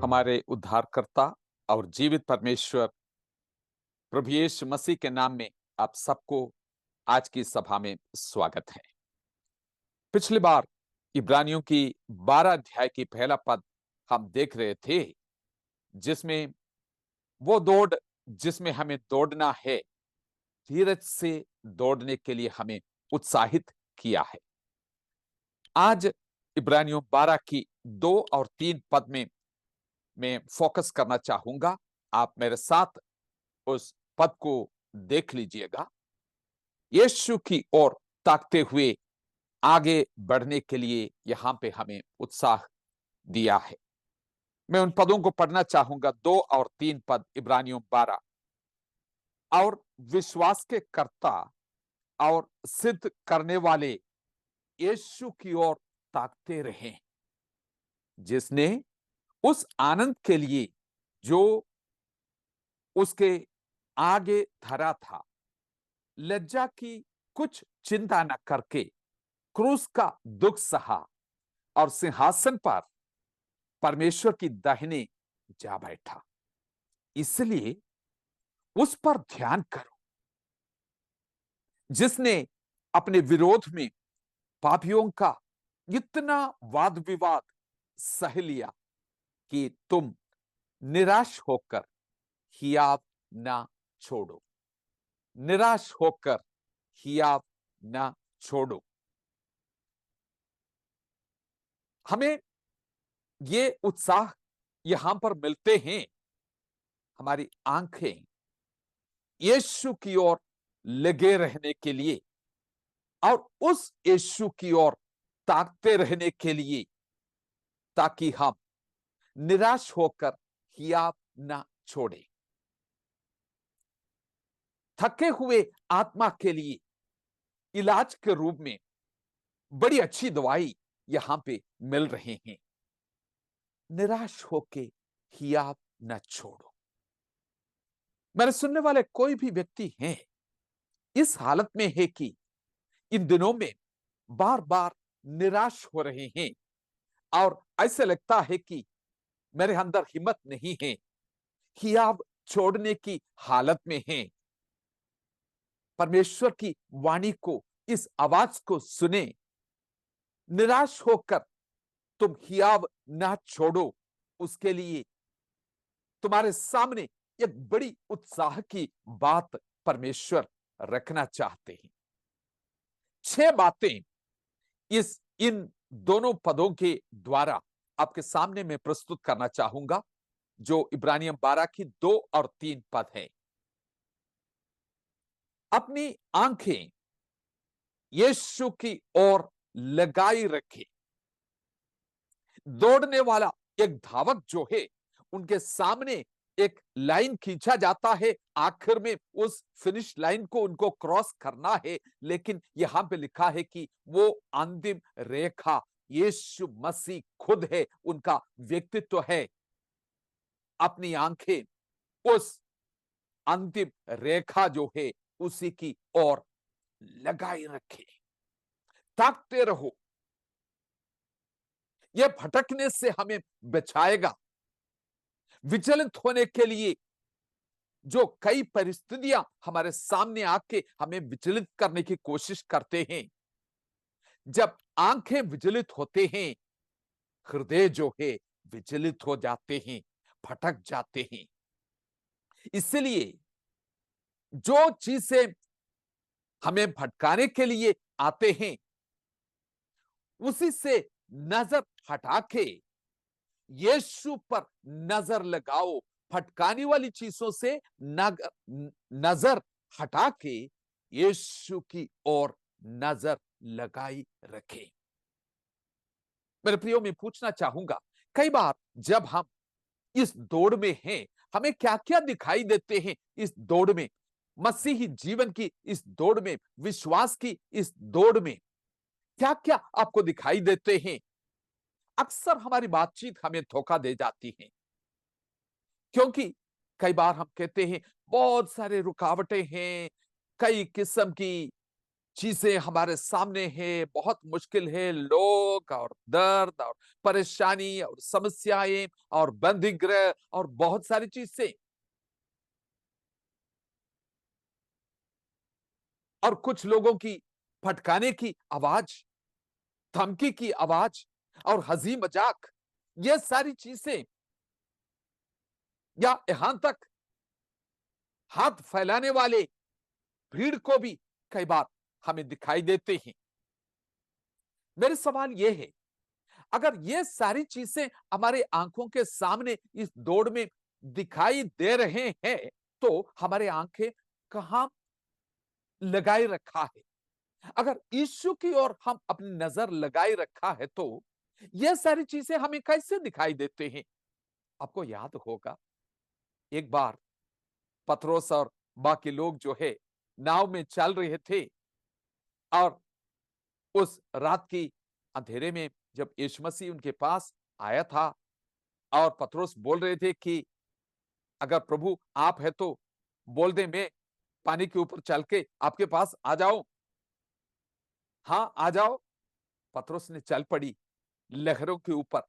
हमारे उद्धारकर्ता और जीवित परमेश्वर प्रभु यीशु मसीह के नाम में आप सबको आज की सभा में स्वागत है। पिछली बार इब्रानियों की 12 अध्याय की पहला पद हम देख रहे थे, जिसमें वो दौड़ जिसमें हमें दौड़ना है, धीरज से दौड़ने के लिए हमें उत्साहित किया है। आज इब्रानियों 12 की 2 और 3 पद में मैं फोकस करना चाहूंगा। आप मेरे साथ उस पद को देख लीजिएगा। यीशु की ओर ताकते हुए आगे बढ़ने के लिए यहां पे हमें उत्साह दिया है। मैं उन पदों को पढ़ना चाहूंगा, 2 और 3 पद इब्रानियों 12। और विश्वास के कर्ता और सिद्ध करने वाले यीशु की ओर ताकते रहें, जिसने उस आनंद के लिए जो उसके आगे धरा था, लज्जा की कुछ चिंता न करके क्रूस का दुख सहा और सिंहासन पर परमेश्वर की दाहिने जा बैठा। इसलिए उस पर ध्यान करो, जिसने अपने विरोध में पापियों का इतना वाद विवाद सह लिया कि तुम निराश होकर हियाव ना छोड़ो। निराश होकर हियाव ना छोड़ो। हमें ये उत्साह यहां पर मिलते हैं। हमारी आंखें यीशु की ओर लगे रहने के लिए और उस यीशु की ओर ताकते रहने के लिए, ताकि हम निराश होकर हियाव ना छोड़े। थके हुए आत्मा के लिए इलाज के रूप में बड़ी अच्छी दवाई यहां पे मिल रहे हैं। निराश होके हियाव न छोड़ो। मेरे सुनने वाले कोई भी व्यक्ति हैं इस हालत में है कि इन दिनों में बार बार निराश हो रहे हैं और ऐसे लगता है कि मेरे अंदर हिम्मत नहीं है, हियाव छोड़ने की हालत में हैं। परमेश्वर की वाणी को, इस आवाज को सुने। निराश होकर तुम हियाव ना छोड़ो। उसके लिए तुम्हारे सामने एक बड़ी उत्साह की बात परमेश्वर रखना चाहते हैं। 6 बातें इन दोनों पदों के द्वारा आपके सामने मैं प्रस्तुत करना चाहूंगा, जो इब्रानियम 12 की 2 और 3 पद है। अपनी आंखें यीशु की ओर लगाई रखे। दौड़ने वाला एक धावक जो है, उनके सामने एक लाइन खींचा जाता है, आखिर में उस फिनिश लाइन को उनको क्रॉस करना है। लेकिन यहां पे लिखा है कि वो अंतिम रेखा यीशु मसीह खुद है, उनका व्यक्तित्व है। अपनी आंखें उस अंतिम रेखा जो है उसी की ओर लगाई रखे। ताकते रहो। यह भटकने से हमें बचाएगा। विचलित होने के लिए जो कई परिस्थितियां हमारे सामने आके हमें विचलित करने की कोशिश करते हैं, जब आंखें विचलित होते हैं, हृदय जो है विचलित हो जाते हैं, भटक जाते हैं। इसलिए जो चीजें हमें भटकाने के लिए आते हैं, उसी से नजर हटा के यीशु पर नजर लगाओ। भटकाने वाली चीजों से नजर हटा के यीशु की ओर नजर लगाई रखें। मेरे प्रियो, मैं पूछना चाहूंगा, कई बार जब हम इस दौड़ में हैं, हमें क्या क्या दिखाई देते हैं इस दौड़ में, मसीही जीवन की इस दौड़ में, विश्वास की इस दौड़ में क्या क्या आपको दिखाई देते हैं? अक्सर हमारी बातचीत हमें धोखा दे जाती है, क्योंकि कई बार हम कहते हैं बहुत सारे रुकावटें हैं, कई किस्म की चीजें हमारे सामने हैं, बहुत मुश्किल है, लोग और दर्द और परेशानी और समस्याएं और बंदीगृह और बहुत सारी चीजें, और कुछ लोगों की फटकाने की आवाज, धमकी की आवाज और हंसी मजाक, ये सारी चीजें, या यहां तक हाथ फैलाने वाले भीड़ को भी कई बार हमें दिखाई देते हैं। मेरे सवाल यह है, अगर ये सारी चीजें हमारे आंखों के सामने इस दौड़ में दिखाई दे रहे हैं, तो हमारे आंखें कहां लगाए रखा है? अगर यीशु की ओर हम अपनी नजर लगाए रखा है, तो ये सारी चीजें हमें कैसे दिखाई देते हैं? आपको याद होगा, एक बार पतरोस और बाकी लोग जो है नाव में चल रहे थे, और उस रात की अंधेरे में जब यीशु मसीह उनके पास आया था, और पतरोस बोल रहे थे कि अगर प्रभु आप है तो बोल दे, मैं पानी के ऊपर चल के आपके पास आ जाऊं। हाँ, आ जाओ। पतरोस ने चल पड़ी, लहरों के ऊपर,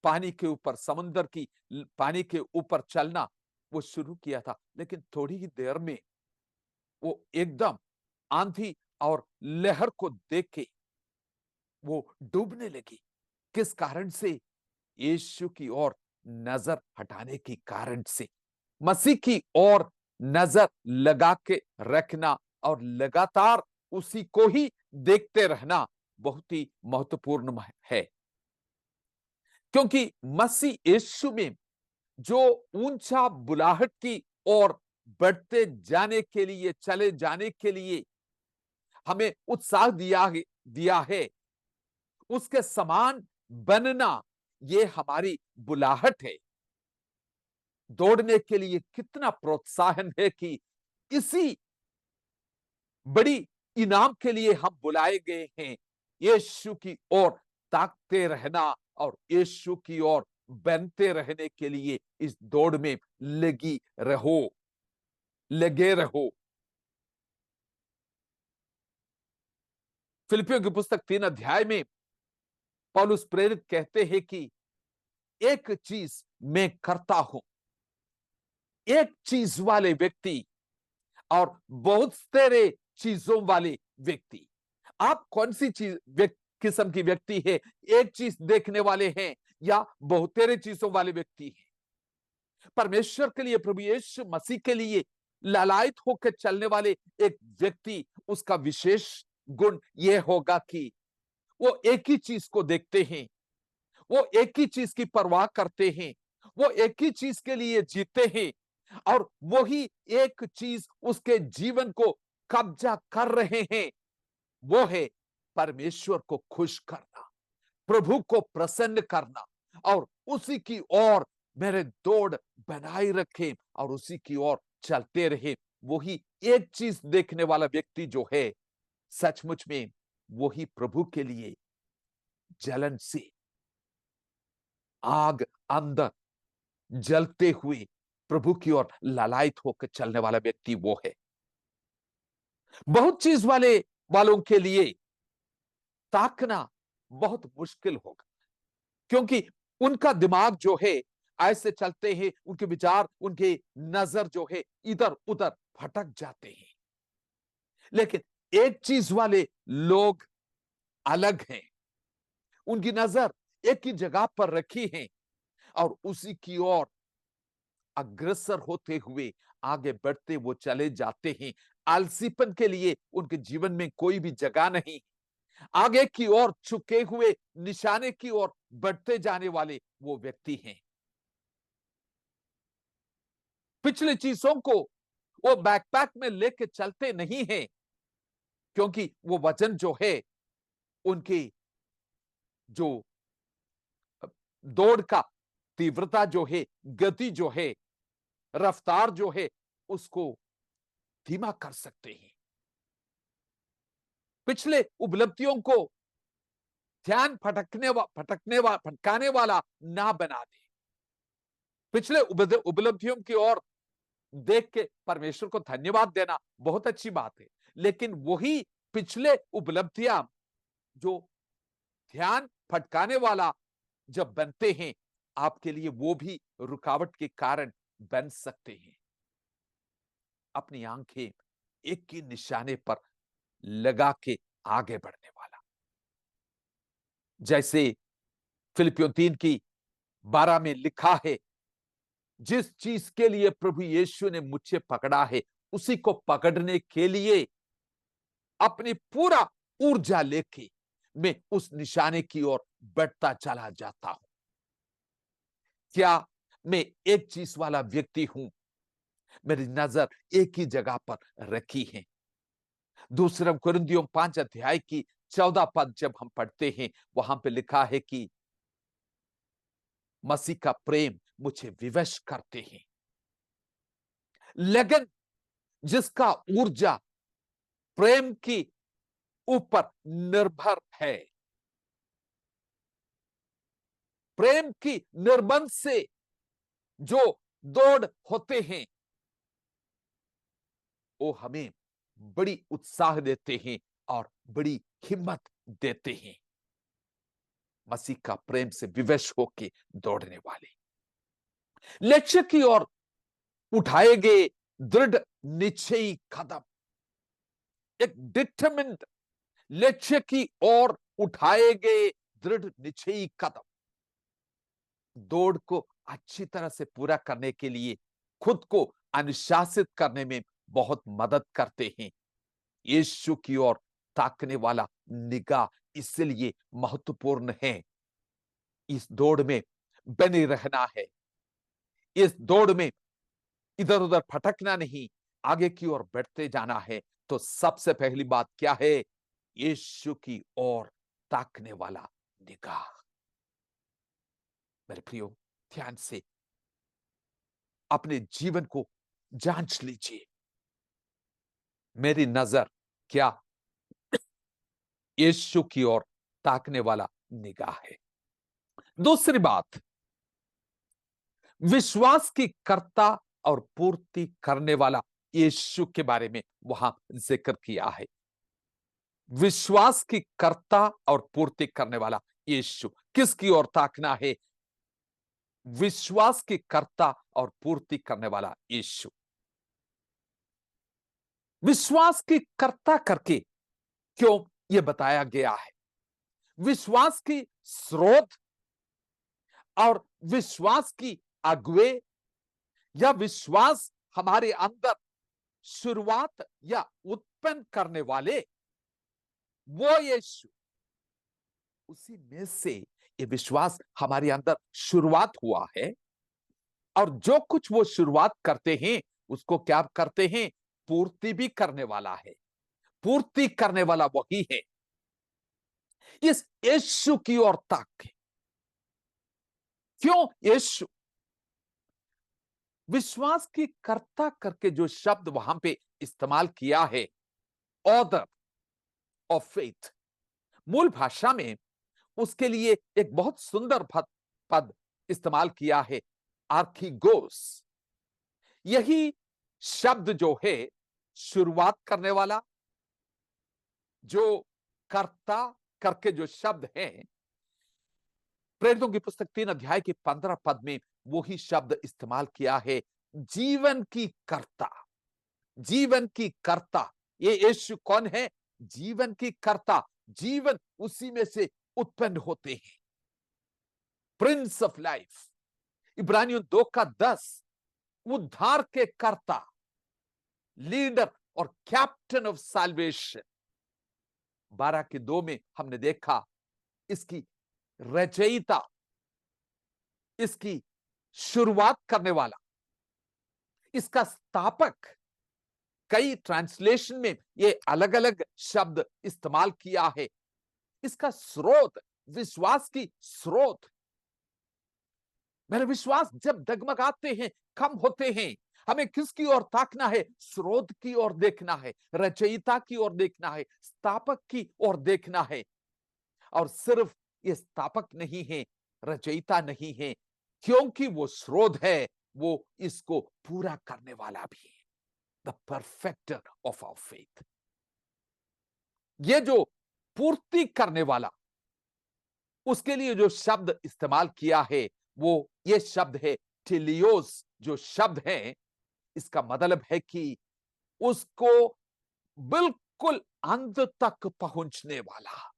पानी के ऊपर, समुद्र की पानी के ऊपर चलना वो शुरू किया था। लेकिन थोड़ी ही देर में वो एकदम आंधी और लहर को देख के वो डूबने लगी। किस कारण से? यीशु की ओर नजर हटाने के कारण से। मसीह की ओर नजर लगा के रखना और लगातार उसी को ही देखते रहना बहुत ही महत्वपूर्ण है। क्योंकि मसीह यीशु में जो ऊंचा बुलाहट की ओर बढ़ते जाने के लिए, चले जाने के लिए हमें उत्साह दिया है, उसके समान बनना, ये हमारी बुलाहट है। दौड़ने के लिए कितना प्रोत्साहन है कि इसी बड़ी इनाम के लिए हम बुलाए गए हैं। यीशु की ओर ताकते रहना और यीशु की ओर बनते रहने के लिए इस दौड़ में लगे रहो। फिलिपियों की पुस्तक 3 अध्याय में पौलुस प्रेरित कहते हैं कि एक चीज मैं करता हूं। एक चीज वाले व्यक्ति और बहुत सारे चीजों वाले व्यक्ति। आप कौन सी किस्म की व्यक्ति है? एक चीज देखने वाले हैं या बहुतेरे चीजों वाले व्यक्ति हैं? परमेश्वर के लिए, प्रभु यीशु मसीह के लिए लालायित होकर चलने वाले एक व्यक्ति, उसका विशेष गुण यह होगा कि वो एक ही चीज को देखते हैं, वो एक ही चीज की परवाह करते हैं, वो एक ही चीज के लिए जीते हैं, और वही एक चीज उसके जीवन को कब्जा कर रहे हैं। वो है परमेश्वर को खुश करना, प्रभु को प्रसन्न करना, और उसी की ओर मेरे दौड़ बनाए रखे और उसी की ओर चलते रहे। वही एक चीज देखने वाला व्यक्ति जो है, सचमुच में वही प्रभु के लिए जलन से आग अंदर जलते हुए प्रभु की ओर लालायित होकर चलने वाला व्यक्ति वो है। बहुत चीज वालों के लिए ताकना बहुत मुश्किल होगा, क्योंकि उनका दिमाग जो है ऐसे चलते हैं, उनके विचार, उनके नजर जो है इधर उधर भटक जाते हैं। लेकिन एक चीज वाले लोग अलग हैं, उनकी नजर एक ही जगह पर रखी है और उसी की ओर अग्रसर होते हुए आगे बढ़ते वो चले जाते हैं। आलसीपन के लिए उनके जीवन में कोई भी जगह नहीं। आगे की ओर झुके हुए निशाने की ओर बढ़ते जाने वाले वो व्यक्ति हैं। पिछली चीजों को वो बैकपैक में लेके चलते नहीं हैं, क्योंकि वो वजन जो है, उनकी जो दौड़ का तीव्रता जो है, गति जो है, रफ्तार जो है, उसको धीमा कर सकते हैं। पिछले उपलब्धियों को ध्यान भटकाने वाला ना बना दे। पिछले उपलब्धियों की ओर देख के परमेश्वर को धन्यवाद देना बहुत अच्छी बात है, लेकिन वही पिछले उपलब्धियां जो ध्यान भटकाने वाला जब बनते हैं, आपके लिए वो भी रुकावट के कारण बन सकते हैं। अपनी आंखें एक ही निशाने पर लगा के आगे बढ़ने वाला, जैसे फिलिपियों 3:12 में लिखा है, जिस चीज के लिए प्रभु यीशु ने मुझे पकड़ा है, उसी को पकड़ने के लिए अपनी पूरा ऊर्जा लेके मैं उस निशाने की ओर बढ़ता चला जाता हूं। क्या मैं एक चीज वाला व्यक्ति हूं? मेरी नजर एक ही जगह पर रखी है। दूसरा कुरिन्थियों 5:14 जब हम पढ़ते हैं, वहां पे लिखा है कि मसीह का प्रेम मुझे विवश करते हैं। लगन जिसका ऊर्जा प्रेम की ऊपर निर्भर है, प्रेम की निर्बंध से जो दौड़ होते हैं, वो हमें बड़ी उत्साह देते हैं और बड़ी हिम्मत देते हैं। मसीह का प्रेम से विवश होके दौड़ने वाले, लक्ष्य की ओर उठाए गए दृढ़ निश्चयी कदम, एक डिटरमिन्ड लक्ष्य की ओर उठाए गए दृढ़ निश्चयी कदम दौड़ को अच्छी तरह से पूरा करने के लिए खुद को अनुशासित करने में बहुत मदद करते हैं। यीशु की ओर ताकने वाला निगाह इसलिए महत्वपूर्ण है। इस दौड़ में बने रहना है, इस दौड़ में इधर उधर भटकना नहीं, आगे की ओर बढ़ते जाना है। तो सबसे पहली बात क्या है? यीशु की ओर ताकने वाला निगाह। मेरे प्रियो, ध्यान से अपने जीवन को जांच लीजिए। मेरी नजर क्या यीशु की ओर ताकने वाला निगाह है? दूसरी बात, विश्वास की कर्ता और पूर्ति करने वाला यीशु के बारे में वहां जिक्र किया है। विश्वास की कर्ता और पूर्ति करने वाला यीशु, किसकी ओर ताकना है? विश्वास की कर्ता और पूर्ति करने वाला यीशु। विश्वास की कर्ता करके क्यों यह बताया गया है? विश्वास की स्रोत और विश्वास की अगुवे, या विश्वास हमारे अंदर शुरुआत या उत्पन्न करने वाले वो यीशु, उसी में से ये विश्वास हमारे अंदर शुरुआत हुआ है। और जो कुछ वो शुरुआत करते हैं उसको क्या करते हैं? पूर्ति भी करने वाला है। पूर्ति करने वाला वही है। इस यीशु की ओर ताक के, क्यों यीशु? विश्वास की कर्ता करके जो शब्द वहां पे इस्तेमाल किया है, ऑथर ऑफ फेथ, मूल भाषा में उसके लिए एक बहुत सुंदर पद इस्तेमाल किया है, आर्किगोस। यही शब्द जो है शुरुआत करने वाला, जो कर्ता करके जो शब्द है, प्रेरितों की पुस्तक 3:15 में वही शब्द इस्तेमाल किया है, जीवन की कर्ता। जीवन की कर्ता, ये यीशु कौन है? जीवन की कर्ता। जीवन उसी में से उत्पन्न होते हैं। प्रिंस ऑफ लाइफ, इब्रानियों 2:10, उद्धार के कर्ता, लीडर और कैप्टन ऑफ साल्वेशन। 12:2 में हमने देखा इसकी रचयिता, इसकी शुरुआत करने वाला, इसका स्थापक। कई ट्रांसलेशन में ये अलग अलग शब्द इस्तेमाल किया है। इसका स्रोत, विश्वास की स्रोत। मेरे विश्वास जब डगमगाते हैं, कम होते हैं, हमें किसकी ओर ताकना है? स्रोत की ओर देखना है, रचयिता की ओर देखना है, स्थापक की ओर देखना है। और सिर्फ ये स्थापक नहीं है, रचयिता नहीं है, क्योंकि वो स्रोत है, वो इसको पूरा करने वाला भी है। The perfecter of our faith. ये जो पूर्ति करने वाला, उसके लिए जो शब्द इस्तेमाल किया है वो ये शब्द है टेलियोस। जो शब्द है इसका मतलब है कि उसको बिल्कुल अंत तक पहुंचने वाला,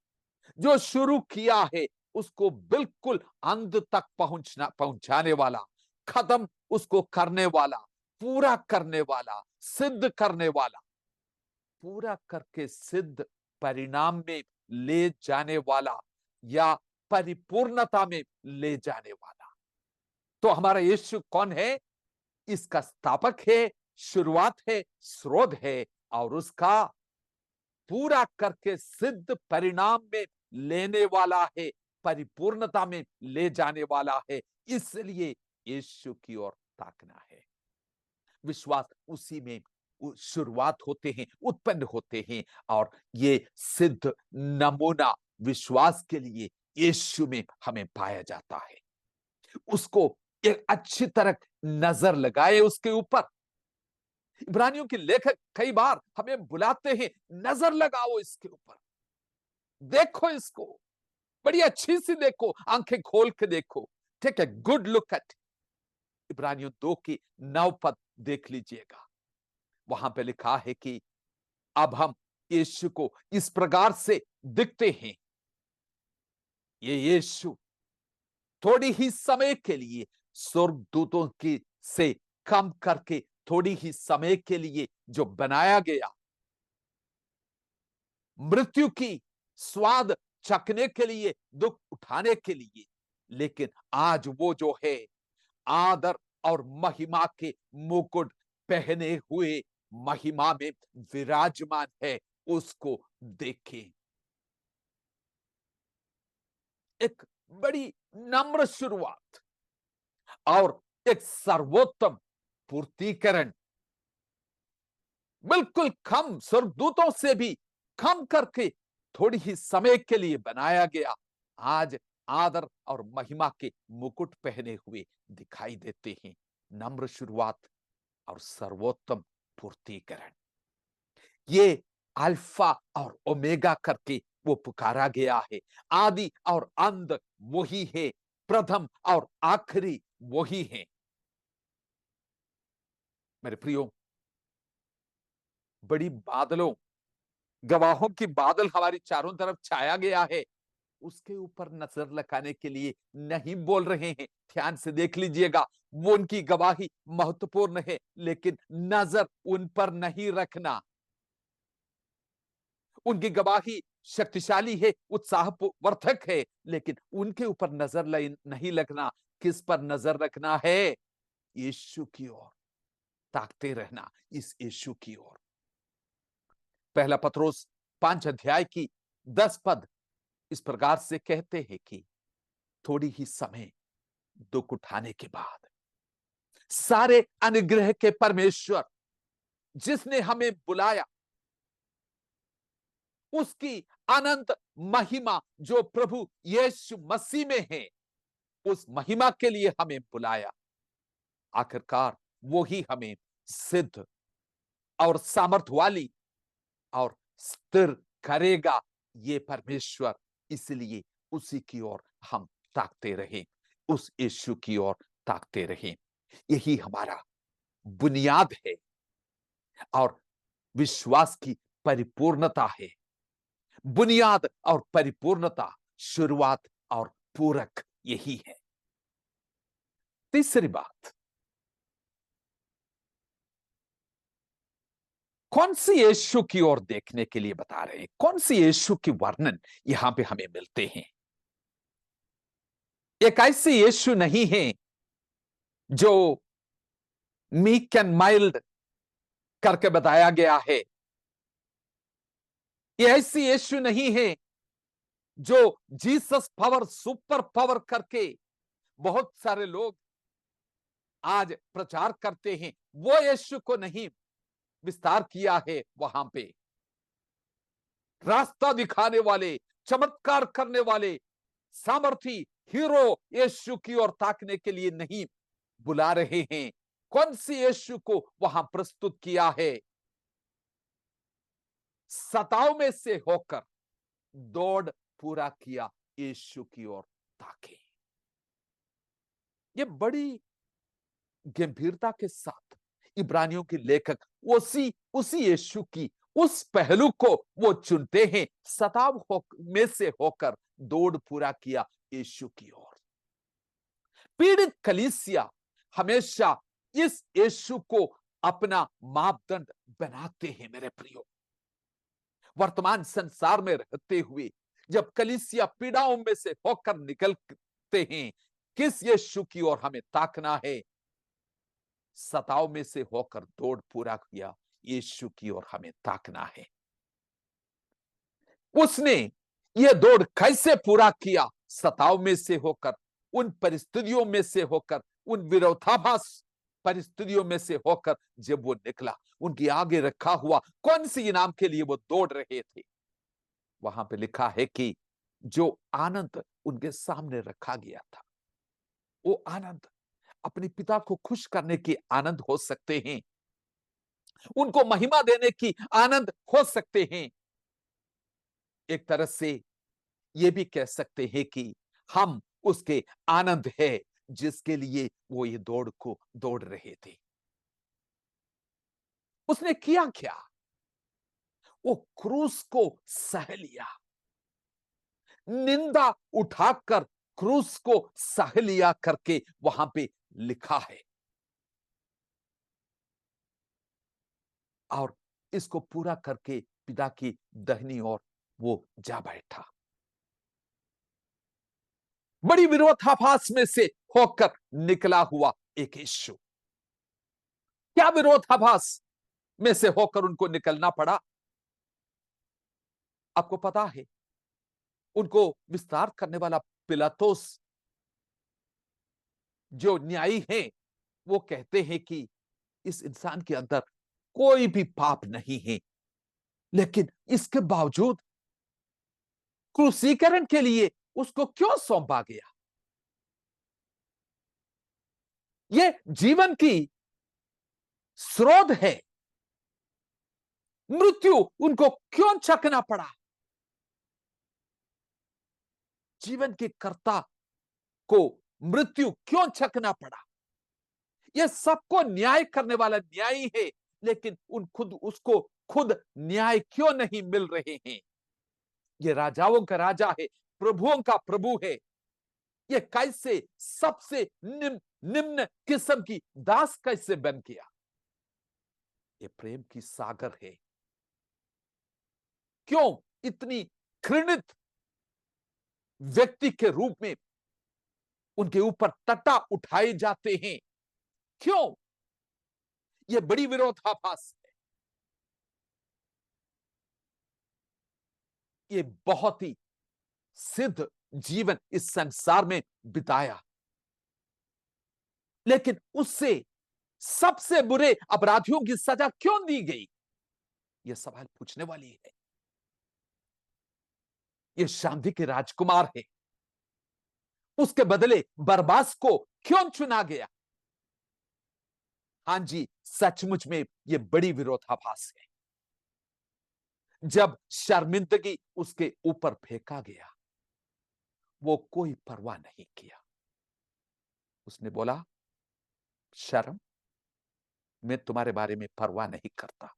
जो शुरू किया है उसको बिल्कुल अंत तक पहुंचाने वाला, खत्म उसको करने वाला, पूरा करने वाला, सिद्ध करने वाला, पूरा करके सिद्ध परिणाम में ले जाने वाला या परिपूर्णता में ले जाने वाला। तो हमारा यीशु कौन है? इसका स्थापक है, शुरुआत है, स्रोत है, और उसका पूरा करके सिद्ध परिणाम में लेने वाला है, परिपूर्णता में ले जाने वाला है। इसलिए यीशु की ओर ताकना है। विश्वास उसी में शुरुआत होते हैं, उत्पन्न होते हैं, और ये सिद्ध नमूना विश्वास के लिए यीशु में हमें पाया जाता है। उसको एक अच्छी तरह नजर लगाए उसके ऊपर। इब्रानियों के लेखक कई बार हमें बुलाते हैं, नजर लगाओ इसके ऊपर, देखो इसको, बड़ी अच्छी सी देखो, आंखें खोल के देखो, take a good look at. इब्रानियों 2 की 9 पद देख लीजिएगा। वहां पे लिखा है कि अब हम यीशु को इस प्रकार से दिखते हैं। ये यीशु थोड़ी ही समय के लिए स्वर्गदूतों की से कम करके, थोड़ी ही समय के लिए जो बनाया गया, मृत्यु की स्वाद चखने के लिए, दुख उठाने के लिए, लेकिन आज वो जो है आदर और महिमा के मुकुट पहने हुए महिमा में विराजमान है। उसको देखें। एक बड़ी नम्र शुरुआत और एक सर्वोत्तम पूर्तिकरण, बिल्कुल कम, स्वर्गदूतों से भी कम करके थोड़ी ही समय के लिए बनाया गया, आज आदर और महिमा के मुकुट पहने हुए दिखाई देते हैं। नम्र शुरुआत और सर्वोत्तम पूर्तिकरण, ये अल्फा और ओमेगा करके वो पुकारा गया है। आदि और अंत वही है, प्रथम और आखिरी वही है। मेरे प्रियो, बड़ी बादलों, गवाहों की बादल हमारी चारों तरफ छाया गया है, उसके ऊपर नजर लगाने के लिए नहीं बोल रहे हैं। ध्यान से देख लीजिएगा, वो उनकी गवाही महत्वपूर्ण है, लेकिन नजर उन पर नहीं रखना। उनकी गवाही शक्तिशाली है, उत्साहवर्धक है, लेकिन उनके ऊपर नजर नहीं लगना। किस पर नजर रखना है? यीशु की ओर ताकते रहना, इस यीशु की ओर। पहला पत्रोस 5 अध्याय की 10 पद इस प्रकार से कहते हैं कि थोड़ी ही समय दुख उठाने के बाद सारे अनुग्रह के परमेश्वर जिसने हमें बुलाया, उसकी अनंत महिमा जो प्रभु यीशु मसीह में है, उस महिमा के लिए हमें बुलाया। आखिरकार वो ही हमें सिद्ध और सामर्थ वाली और स्थिर करेगा, ये परमेश्वर। इसलिए उसी की ओर हम ताकते रहें, उस यीशु की ओर ताकते रहें। यही हमारा बुनियाद है और विश्वास की परिपूर्णता है। बुनियाद और परिपूर्णता, शुरुआत और पूरक यही है। तीसरी बात, कौन सी यीशु की ओर देखने के लिए बता रहे हैं, कौन सी यीशु की वर्णन यहां पे हमें मिलते हैं। एक ऐसी यीशु नहीं है जो मीक एंड माइल्ड करके बताया गया है। ये ऐसी यीशु नहीं है जो जीसस पावर, सुपर पावर करके बहुत सारे लोग आज प्रचार करते हैं। वो यीशु को नहीं विस्तार किया है। वहां पे रास्ता दिखाने वाले, चमत्कार करने वाले, सामर्थी हीरो यीशु की ओर ताकने के लिए नहीं बुला रहे हैं। कौन सी यीशु को वहां प्रस्तुत किया है? सताव में से होकर दौड़ पूरा किया यीशु की ओर ताके। ये बड़ी गंभीरता के साथ इब्रानियों के लेखक उसी उसी यीशु की उस पहलू को वो चुनते हैं, सताव में से होकर दौड़ पूरा किया यीशु की ओर। पीड़ित कलीसिया हमेशा इस यीशु को अपना मापदंड बनाते हैं। मेरे प्रियो, वर्तमान संसार में रहते हुए जब कलीसिया पीड़ाओं में से होकर निकलते हैं, किस यीशु की ओर हमें ताकना है? सताव में से होकर दौड़ पूरा किया यीशु की ओर हमें ताकना है। उसने यह दौड़ कैसे पूरा किया? सताव में से होकर, उन परिस्थितियों में से होकर, उन विरोधाभास परिस्थितियों में से होकर जब वो निकला, उनके आगे रखा हुआ कौन सी इनाम के लिए वो दौड़ रहे थे? वहां पे लिखा है कि जो आनंद उनके सामने रखा गया था, वो आनंद अपने पिता को खुश करने की आनंद हो सकते हैं, उनको महिमा देने की आनंद हो सकते हैं। एक तरह से ये भी कह सकते हैं कि हम उसके आनंद है जिसके लिए वो ये दौड़ को दौड़ रहे थे। उसने किया क्या? वो क्रूस को सह लिया, निंदा उठाकर क्रूस को सह लिया करके वहां पे लिखा है। और इसको पूरा करके पिता की दाहिनी ओर वो जा बैठा। बड़ी विरोधाभास में से होकर निकला हुआ एक यीशु। क्या विरोधाभास में से होकर उनको निकलना पड़ा? आपको पता है, उनको विस्तार करने वाला पिलातुस जो न्यायी है, वो कहते हैं कि इस इंसान के अंदर कोई भी पाप नहीं है, लेकिन इसके बावजूद क्रूसीकरण के लिए उसको क्यों सौंपा गया? ये जीवन की स्रोत है, मृत्यु उनको क्यों चखना पड़ा? जीवन के कर्ता को मृत्यु क्यों चखना पड़ा? यह सबको न्याय करने वाला न्यायी है, लेकिन उसको खुद न्याय क्यों नहीं मिल रहे हैं? ये राजाओं का राजा है, प्रभुओं का प्रभु है, ये कैसे सबसे निम्न किस्म की दास कैसे बन गया? ये प्रेम की सागर है। क्यों इतनी घृणित व्यक्ति के रूप में उनके ऊपर टट्टा उठाए जाते हैं? क्यों? यह बड़ी विरोधाभास है। ये बहुत ही सिद्ध जीवन इस संसार में बिताया, लेकिन उससे सबसे बुरे अपराधियों की सजा क्यों दी गई? यह सवाल पूछने वाली है। यह शांति के राजकुमार है, उसके बदले बरबास को क्यों चुना गया? हां जी, सचमुच में यह बड़ी विरोधाभास है। जब शर्मिंदगी उसके ऊपर फेंका गया, वो कोई परवाह नहीं किया। उसने बोला, शर्म, मैं तुम्हारे बारे में परवाह नहीं करता।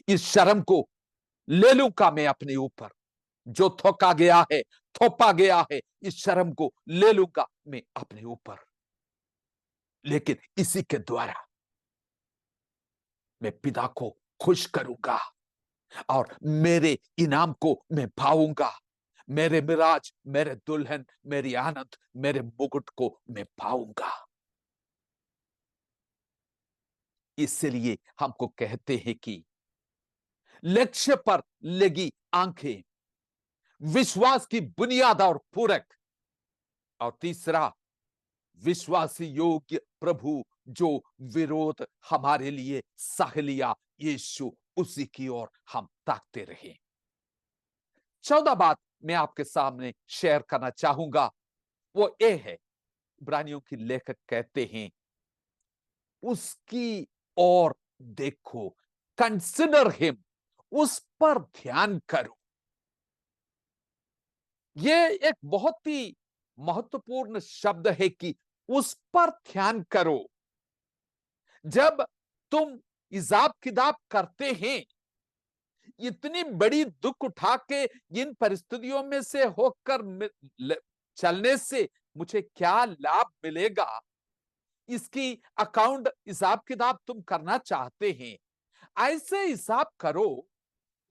इस शर्म को ले लूंगा मैं अपने ऊपर, जो थोका गया है, थोपा गया है, इस शर्म को ले लूंगा मैं अपने ऊपर। लेकिन इसी के द्वारा मैं पिता को खुश करूंगा और मेरे इनाम को मैं पाऊंगा। मेरे मिराज, मेरे दुल्हन, मेरी आनंद, मेरे मुकुट को मैं पाऊंगा। इसलिए हमको कहते हैं कि लक्ष्य पर लगी आंखें विश्वास की बुनियाद और पूरक, और तीसरा, विश्वासी योग्य प्रभु जो विरोध हमारे लिए सह लिया यीशु, उसी की ओर हम ताकते रहे। 14 बात मैं आपके सामने शेयर करना चाहूंगा, वो ये है, इब्रानियों की लेखक कहते हैं, उसकी ओर देखो, कंसिडर हिम, उस पर ध्यान करो। ये एक बहुत ही महत्वपूर्ण शब्द है कि उस पर ध्यान करो। जब तुम हिसाब किताब करते हैं, इतनी बड़ी दुख उठा के इन परिस्थितियों में से होकर चलने से मुझे क्या लाभ मिलेगा, इसकी अकाउंट हिसाब किताब तुम करना चाहते हैं। ऐसे हिसाब करो,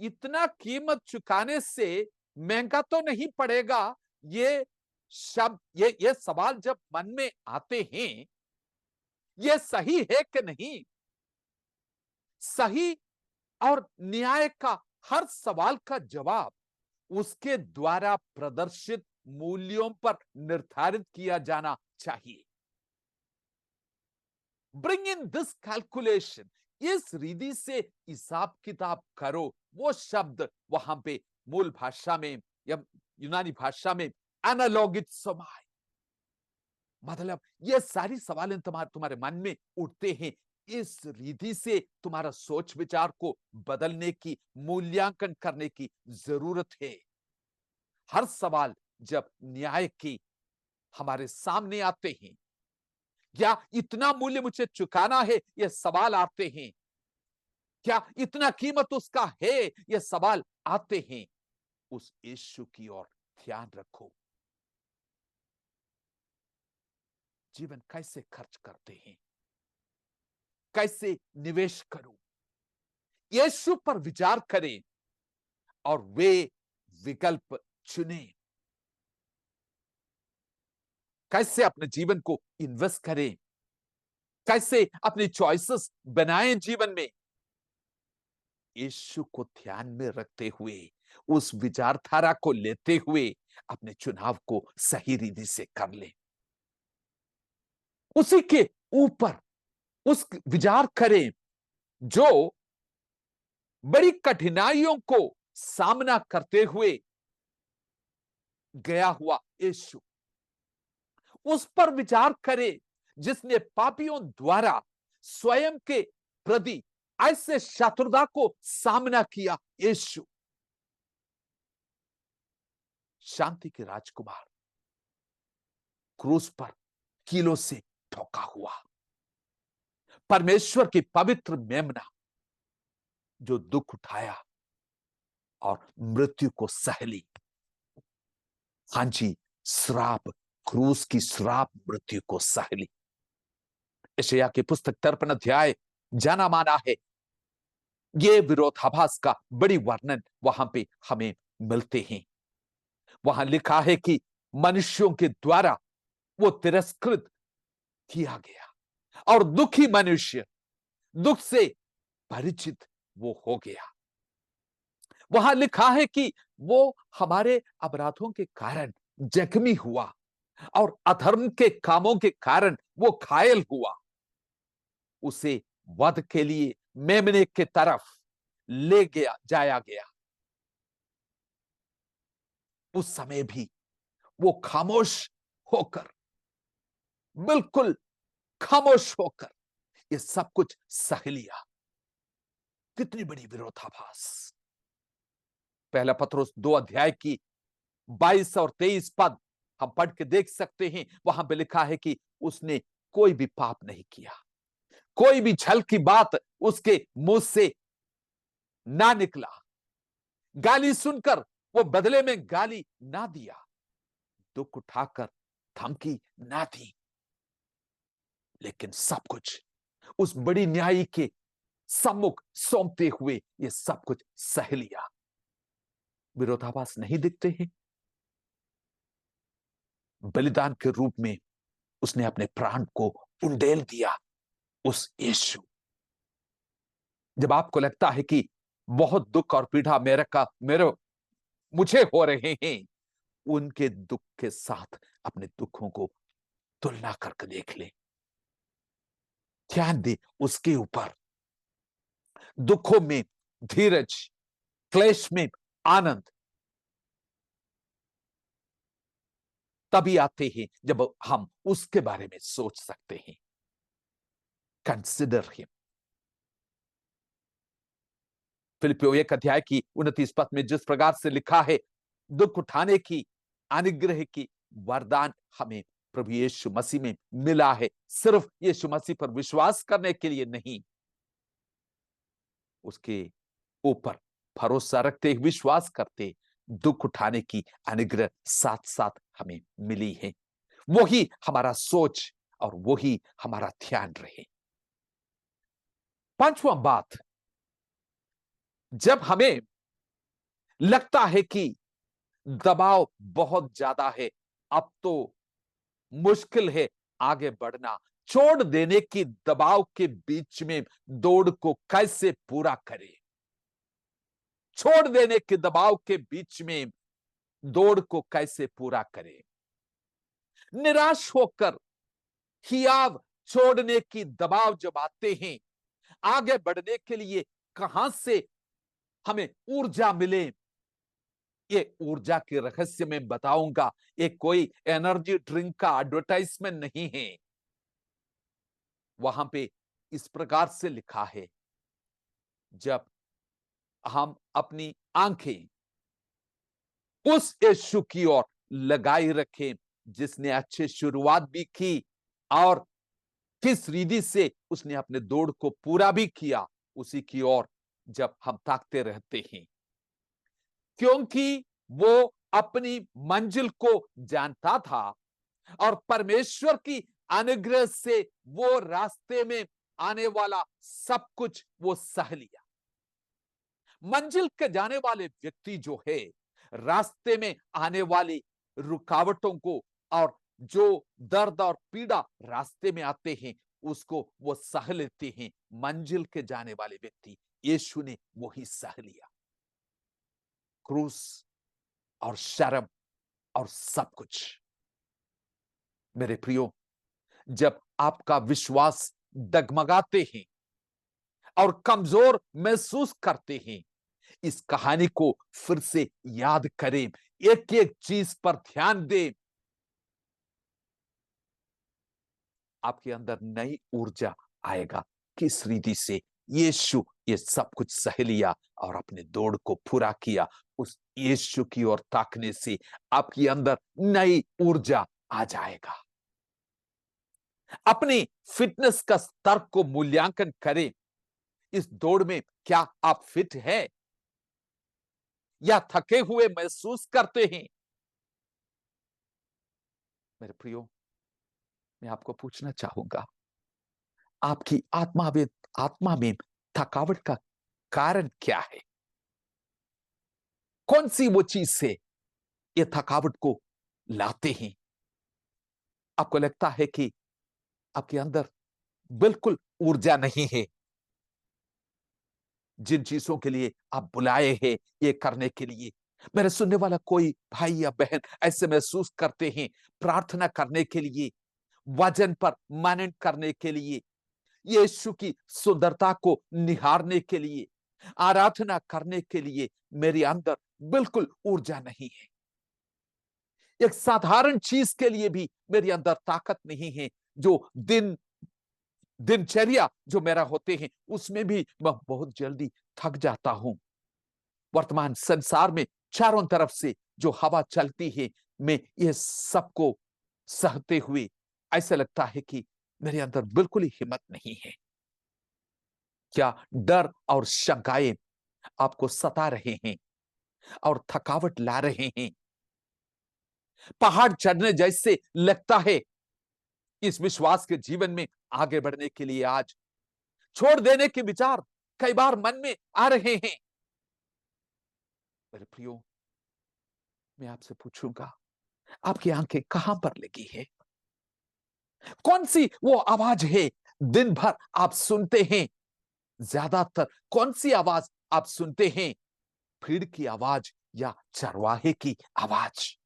इतना कीमत चुकाने से महंगा तो नहीं पड़ेगा। ये शब्द, ये सवाल जब मन में आते हैं, ये सही है कि नहीं? सही और न्याय का हर सवाल का जवाब उसके द्वारा प्रदर्शित मूल्यों पर निर्धारित किया जाना चाहिए। ब्रिंग इन दिस कैलकुलेशन, इस रीति से हिसाब किताब करो। वो शब्द वहां पे मूल भाषा में या यूनानी भाषा में एनालॉगिट्सोमाई, मतलब ये सारी सवालें तुम्हारे मन में उठते हैं। इस रीति से तुम्हारा सोच विचार को बदलने की, मूल्यांकन करने की जरूरत है। हर सवाल जब न्याय की हमारे सामने आते हैं, क्या इतना मूल्य मुझे चुकाना है, ये सवाल आते हैं, क्या इतना कीमत उसका है, ये सवाल आते हैं, उस यीशु की ओर ध्यान रखो। जीवन कैसे खर्च करते हैं, कैसे निवेश करूं, यीशु पर विचार करें और वे विकल्प चुने। कैसे अपने जीवन को इन्वेस्ट करें, कैसे अपनी चॉइसेस बनाएं जीवन में, यीशु को ध्यान में रखते हुए, उस विचारधारा को लेते हुए अपने चुनाव को सही रीति से कर ले। उसी के ऊपर उस विचार करें जो बड़ी कठिनाइयों को सामना करते हुए गया हुआ यीशु। उस पर विचार करें जिसने पापियों द्वारा स्वयं के प्रति ऐसे शत्रुता को सामना किया, यीशु शांति के राजकुमार क्रूस पर कीलों से ठोका हुआ, परमेश्वर की पवित्र मेमना जो दुख उठाया और मृत्यु को सह ली। हां जी, श्राप, क्रूस की श्राप मृत्यु को सह ली। यशायाह की पुस्तक 53 अध्याय जाना माना है। ये विरोधाभास का बड़ी वर्णन वहां पे हमें मिलते हैं। वहां लिखा है कि मनुष्यों के द्वारा वो तिरस्कृत किया गया और दुखी मनुष्य, दुख से परिचित वो हो गया। वहां लिखा है कि वो हमारे अपराधों के कारण जख्मी हुआ और अधर्म के कामों के कारण वो घायल हुआ। उसे वध के लिए मेमने के तरफ ले गया जाया गया। उस समय भी वो खामोश होकर, बिल्कुल खामोश होकर ये सब कुछ सह लिया। कितनी बड़ी विरोधाभास। पहला पत्रोस 2 अध्याय की 22 और 23 पद हम पढ़ के देख सकते हैं। वहां पे लिखा है कि उसने कोई भी पाप नहीं किया, कोई भी छल की बात उसके मुंह से ना निकला, गाली सुनकर वो बदले में गाली ना दिया, दुख उठाकर धमकी ना दी, लेकिन सब कुछ उस बड़ी न्यायी के सम्मुख सौंपते हुए ये सब कुछ सह लिया। विरोधाभास नहीं दिखते हैं? बलिदान के रूप में उसने अपने प्राण को उंडेल दिया। उस यीशु, जब आपको लगता है कि बहुत दुख और पीड़ा मेरे मुझे हो रहे हैं, उनके दुख के साथ अपने दुखों को तुलना करके देख ले। ध्यान दे उसके ऊपर। दुखों में धीरज, क्लेश में आनंद तभी आते हैं जब हम उसके बारे में सोच सकते हैं। Consider him. फिलिपियों 1 अध्याय की 29 पद में जिस प्रकार से लिखा है, दुख उठाने की, अनुग्रह की वरदान हमें प्रभु यीशु मसीह में मिला है। सिर्फ यीशु मसीह पर विश्वास करने के लिए नहीं, उसके ऊपर भरोसा रखते, विश्वास करते, दुख उठाने की अनुग्रह साथ साथ हमें मिली है। वही हमारा सोच और वही हमारा ध्यान रहे। पांचवा बात, जब हमें लगता है कि दबाव बहुत ज्यादा है, अब तो मुश्किल है आगे बढ़ना, छोड़ देने की दबाव के बीच में दौड़ को कैसे पूरा करें? छोड़ देने के दबाव के बीच में दौड़ को कैसे पूरा करें? निराश होकर हियाव छोड़ने की दबाव जब आते हैं, आगे बढ़ने के लिए कहां से हमें ऊर्जा मिले? ये ऊर्जा के रहस्य में बताऊंगा। ये कोई एनर्जी ड्रिंक का एडवर्टाइजमेंट नहीं है। वहां पे इस प्रकार से लिखा है, जब हम अपनी आंखें उस यीशु की ओर लगाई रखें जिसने अच्छी शुरुआत भी की और किस रीति से उसने अपने दौड़ को पूरा भी किया, उसी की ओर जब हम ताकते रहते हैं, क्योंकि वो अपनी मंजिल को जानता था और परमेश्वर की अनुग्रह से वो रास्ते में आने वाला सब कुछ वो सह लिया। मंजिल के जाने वाले व्यक्ति जो है, रास्ते में आने वाली रुकावटों को और जो दर्द और पीड़ा रास्ते में आते हैं उसको वो सह लेते हैं। मंजिल के जाने वाले व्यक्ति, यीशु ने वही सह लिया, क्रूस और शर्म और सब कुछ। मेरे प्रियो, जब आपका विश्वास डगमगाते हैं और कमजोर महसूस करते हैं, इस कहानी को फिर से याद करें, एक एक चीज पर ध्यान दें। आपके अंदर नई ऊर्जा आएगा। किस रीति से यीशु ये सब कुछ सह लिया और अपने दौड़ को पूरा किया, उस यीशु की ओर ताकने से आपके अंदर नई ऊर्जा आ जाएगा। अपनी फिटनेस का स्तर को मूल्यांकन करें। इस दौड़ में क्या आप फिट हैं या थके हुए महसूस करते हैं? मेरे प्रियो, मैं आपको पूछना चाहूंगा, आपकी आत्मा में थकावट का कारण क्या है? कौन सी वो चीज से ये थकावट को लाते हैं? आपको लगता है कि आपके अंदर बिल्कुल ऊर्जा नहीं है। जिन चीजों के लिए आप बुलाए हैं ये करने के लिए, मेरे सुनने वाला कोई भाई या बहन ऐसे महसूस करते हैं, प्रार्थना करने के लिए, वजन पर मनन करने के लिए, यीशु की सुंदरता को निहारने के लिए, आराधना करने के लिए मेरे अंदर बिल्कुल ऊर्जा नहीं है। एक साधारण चीज के लिए भी मेरे अंदर ताकत नहीं है। जो दिनचर्या जो मेरा होते हैं उसमें भी मैं बहुत जल्दी थक जाता हूं। वर्तमान संसार में चारों तरफ से जो हवा चलती है, मैं ये सबको सहते हुए ऐसा लगता है कि मेरे अंदर बिल्कुल ही हिम्मत नहीं है। क्या डर और शंकाएं आपको सता रहे हैं और थकावट ला रहे हैं? पहाड़ चढ़ने जैसे लगता है। इस विश्वास के जीवन में आगे बढ़ने के लिए आज छोड़ देने के विचार कई बार मन में आ रहे हैं। मेरे प्रियो, मैं आपसे पूछूंगा, आपकी आंखें कहां पर लगी है? कौन सी वो आवाज है दिन भर आप सुनते हैं? ज्यादातर कौन सी आवाज आप सुनते हैं? भीड़ की आवाज या चरवाहे की आवाज?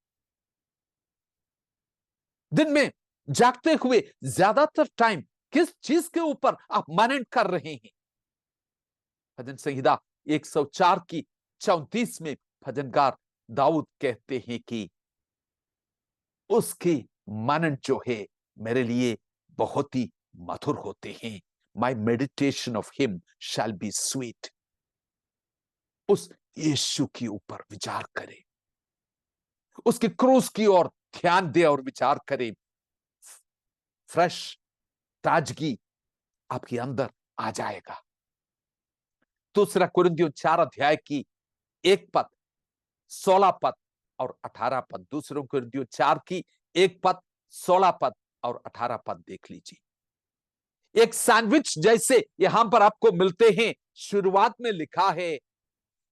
दिन में जागते हुए ज्यादातर टाइम किस चीज के ऊपर आप मनन कर रहे हैं? भजन संहिता 104 की 34 में भजनकार दाऊद कहते हैं कि उसकी मनन जो है मेरे लिए बहुत ही मधुर होते हैं। My meditation of him shall be sweet. उस यीशु के ऊपर विचार करें, उसके क्रूस की ओर ध्यान दे और विचार करें। फ्रेश ताजगी आपके अंदर आ जाएगा। दूसरा कुरिन्थियों 4 अध्याय की 1 पद, 16 पद और 18 पद। दूसरों कुरिन्थियों 4 की 1 पद, 16 पद और 18 पद देख लीजिए। एक सैंडविच जैसे यहां पर आपको मिलते हैं। शुरुआत में लिखा है,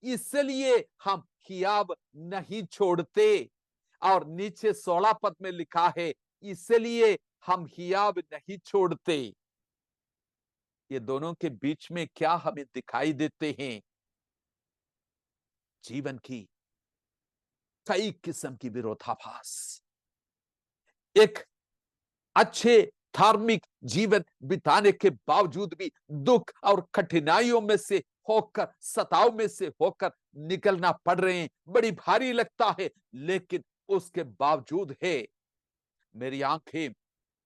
इसलिए हम हियाव नहीं छोड़ते, और नीचे 16 पद में लिखा है, इसलिए हम हियाव नहीं छोड़ते। ये दोनों के बीच में क्या हमें दिखाई देते हैं? जीवन की कई किस्म की विरोधाभास। एक अच्छे धार्मिक जीवन बिताने के बावजूद भी दुख और कठिनाइयों में से होकर, सताव में से होकर निकलना पड़ रहे हैं। बड़ी भारी लगता है, लेकिन उसके बावजूद है मेरी आंखें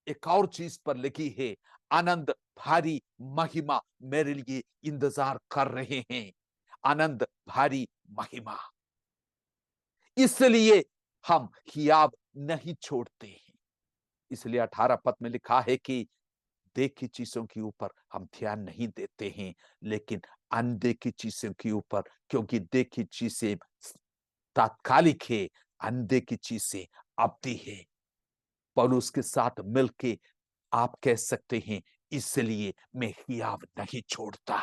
एक और चीज पर लगी है। आनंद, भारी महिमा मेरे लिए इंतजार कर रहे हैं। आनंद, भारी महिमा। इसलिए हम हियाव नहीं छोड़ते हैं। इसलिए 18 पद में लिखा है कि देखी चीजों के ऊपर हम ध्यान नहीं देते हैं, लेकिन अनदेखी चीजों के ऊपर, क्योंकि देखी चीजें तात्कालिक है, अनदेखी चीजें अवधि है। पौलुस के साथ मिलके आप कह सकते हैं, इसलिए मैं हियाव नहीं छोड़ता।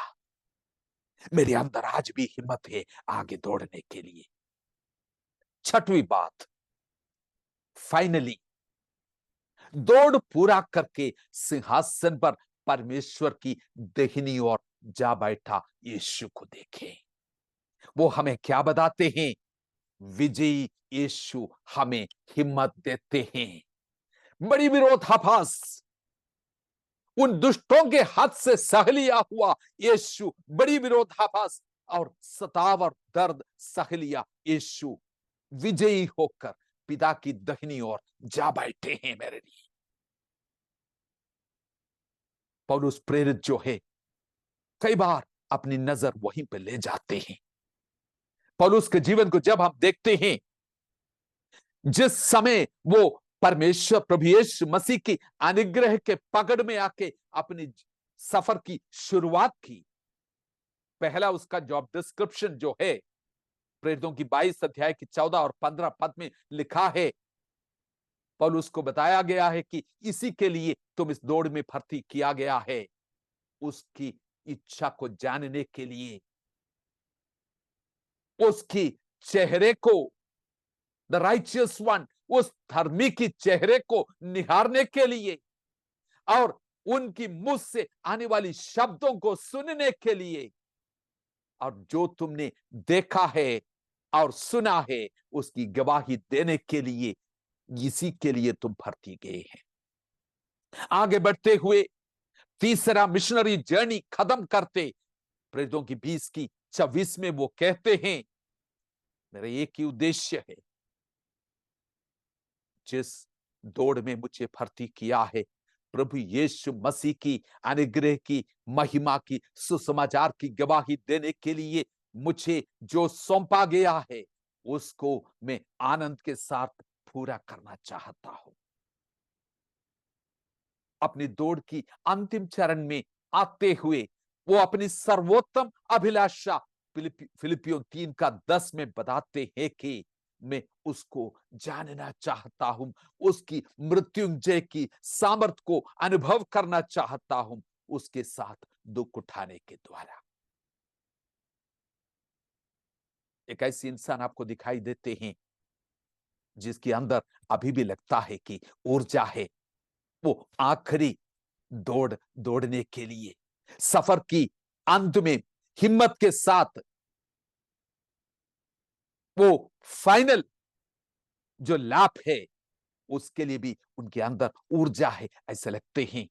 मेरे अंदर आज भी हिम्मत है आगे दौड़ने के लिए। छठवीं बात, फाइनली दौड़ पूरा करके सिंहासन पर परमेश्वर की दाहिनी ओर जा बैठा यीशु को देखें। वो हमें क्या बताते हैं? विजयी यीशु हमें हिम्मत देते हैं। बड़ी विरोधाभास, उन दुष्टों के हाथ से सह लिया हुआ यीशु, बड़ी विरोधाभास और सताव और दर्द सह लिया यीशु विजयी होकर पिता की दाहिनी ओर जा बैठे हैं मेरे लिए। पौलुस प्रेरित जो है, कई बार अपनी नजर वहीं पे ले जाते हैं। पौलुस के जीवन को जब हम देखते हैं, जिस समय वो परमेश्वर प्रभु यीशु मसीह की अनुग्रह के पकड़ में आके अपनी सफर की शुरुआत की, पहला उसका जॉब डिस्क्रिप्शन जो है, प्रेरितों की 22 अध्याय की 14 और 15 पद में लिखा है, पौलुस को बताया गया है कि इसी के लिए तुम इस दौड़ में भर्ती किया गया है, उसकी इच्छा को जानने के लिए, उसकी चेहरे को, द राइचियस वन, उस धर्मी की चेहरे को निहारने के लिए, और उनकी मुंह से आने वाली शब्दों को सुनने के लिए, और जो तुमने देखा है और सुना है उसकी गवाही देने के लिए, इसी के लिए तुम भर्ती गए हैं। आगे बढ़ते हुए तीसरा मिशनरी जर्नी खत्म करते, प्रेरितों की 20 की 26 में वो कहते हैं, मेरा एक ही उद्देश्य है, जिस दौड़ में मुझे भर्ती किया है, प्रभु यीशु मसीह की अनुग्रह की, महिमा की, सुसमाचार की गवाही देने के लिए मुझे जो सौंपा गया है, उसको मैं आनंद के साथ पूरा करना चाहता हूं। अपनी दौड़ की अंतिम चरण में आते हुए वो अपनी सर्वोत्तम अभिलाषा फिलिपियों 3 का 10 में बताते हैं कि मैं उसको जानना चाहता हूं, उसकी मृत्युंजय की सामर्थ को अनुभव करना चाहता हूं, उसके साथ दुख उठाने के द्वारा। एक ऐसी इंसान आपको दिखाई देते हैं जिसके अंदर अभी भी लगता है कि ऊर्जा है, वो आखिरी दौड़ने के लिए, सफर की अंत में हिम्मत के साथ वो फाइनल जो लाभ है, उसके लिए भी उनके अंदर ऊर्जा है, ऐसे लगते हैं।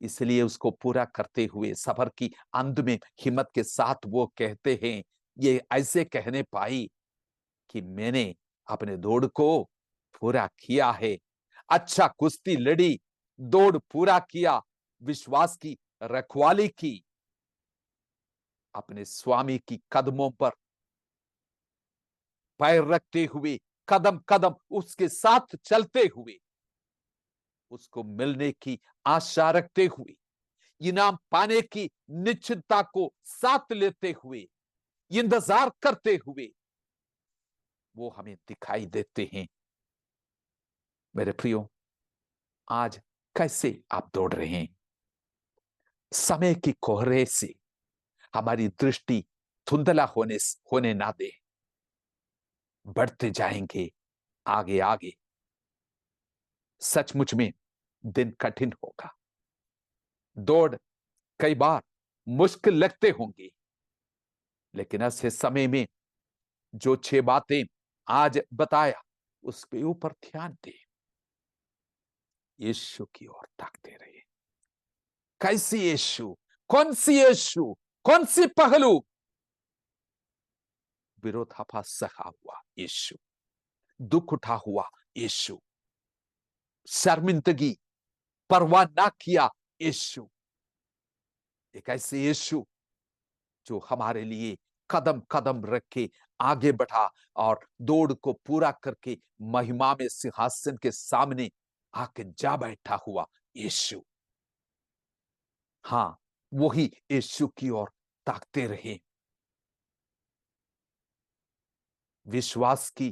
इसलिए उसको पूरा करते हुए सफर की अंत में हिम्मत के साथ वो कहते हैं, ये ऐसे कहने पाई कि मैंने अपने दौड़ को पूरा किया है, अच्छा कुश्ती लड़ी, दौड़ पूरा किया, विश्वास की रखवाली की, अपने स्वामी की कदमों पर पैर रखते हुए, कदम कदम उसके साथ चलते हुए, उसको मिलने की आशा रखते हुए, इनाम पाने की निश्चितता को साथ लेते हुए, इंतजार करते हुए वो हमें दिखाई देते हैं। मेरे प्रियो, आज कैसे आप दौड़ रहे हैं? समय की कोहरे से हमारी दृष्टि धुंधला होने ना दे। बढ़ते जाएंगे आगे आगे। सचमुच में दिन कठिन होगा, दौड़ कई बार मुश्किल लगते होंगे, लेकिन ऐसे समय में जो 6 बातें आज बताया उसके ऊपर ध्यान दे, यीशु की ओर ताकते रहे। कैसी यीशु? कौन सी यीशु? कौन सी पहलू? विरोधाभास सहा हुआ यीशु, दुख उठा हुआ यीशु, शर्मिंदगी परवाह ना किया यीशु। एक ऐसे यीशु जो हमारे लिए कदम कदम रख के आगे बढ़ा और दौड़ को पूरा करके महिमा में सिंहासन के सामने आके जा बैठा हुआ यीशु। हां, वही यीशु की ओर ताकते रहे। विश्वास की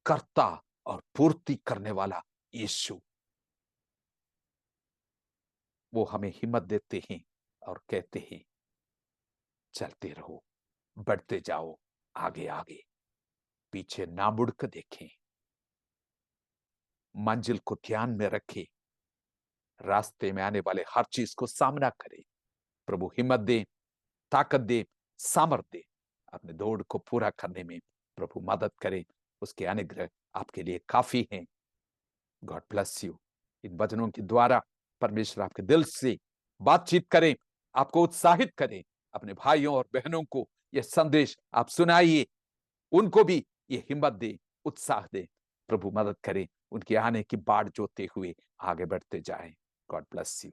कर्ता और पूर्ति करने वाला यीशु, वो हमें हिम्मत देते हैं और कहते हैं, चलते रहो, बढ़ते जाओ आगे आगे, पीछे ना मुड़कर देखें, मंजिल को ध्यान में रखें, रास्ते में आने वाले हर चीज को सामना करें। प्रभु हिम्मत दे, ताकत दे, सामर्थ्य दे, अपने दौड़ को पूरा करने में प्रभु मदद करे। उसके अनुग्रह आपके लिए काफी हैं। God bless you. इन वचनों के द्वारा परमेश्वर आपके दिल से बातचीत करें, आपको उत्साहित करें। अपने भाइयों और बहनों को यह संदेश आप सुनाइए, उनको भी ये हिम्मत दे, उत्साह दे। प्रभु मदद करे, उनके आने की बाट जोते हुए आगे बढ़ते जाएं। God bless you.